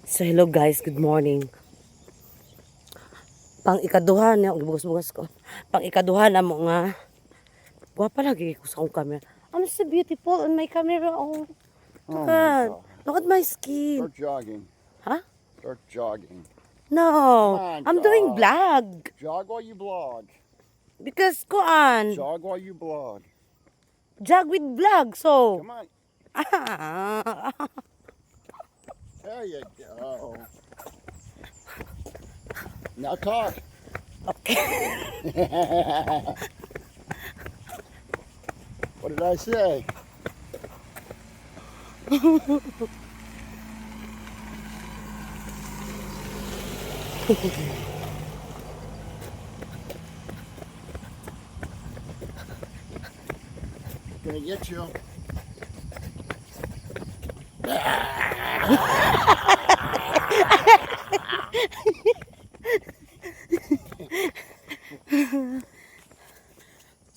So hello guys, good morning. Pang ikaduha na, bugas-bugas ko. Pang ikaduha na mo nga. Guwapa lagi ko sa akong camera. I'm so beautiful on my camera. Oh, Oh look my at, God. look at my skin. Start jogging. Huh? Start jogging. No, Come on, I'm doing dog. vlog. Jog while you blog. Because kuan, Jog while you blog. jog with vlog. So, Come on. ah, There you go. Now talk. okay. What did I say? Gonna get you.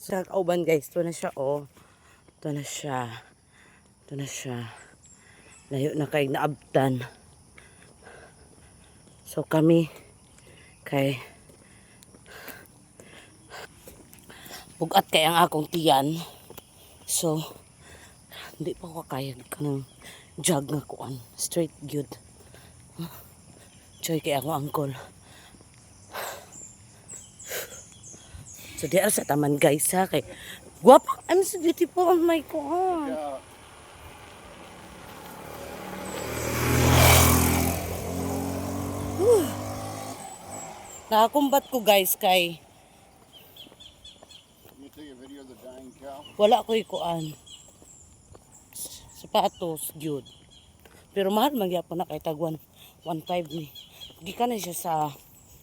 Sa kauban guys, ito na siya oh. Ito na siya. Ito na siya. Layo na kay naabtan. So kami kay bugat kay ang akong tiyan. So hindi pa ko kaya kanang jog nga kuan. Straight good. Joy kay akong angkol. So di sa taman guys ha kay guwapa. I'm so beautiful on my kuan. Yeah. Nakakumbat ko guys kay Let me take a video of the dying cow. wala ko ikuan. Sapatos, gyud. Pero mahal magyapon na kay tag 1.5 ni. Di ka na siya sa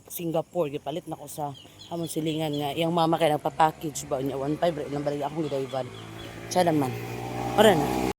Singapore, gipalit na ko sa among silingan nga iyang mama kay nagpa-package ba niya 1.5 ra ilang balik akong gidayvan. Siya lang man. Ora na.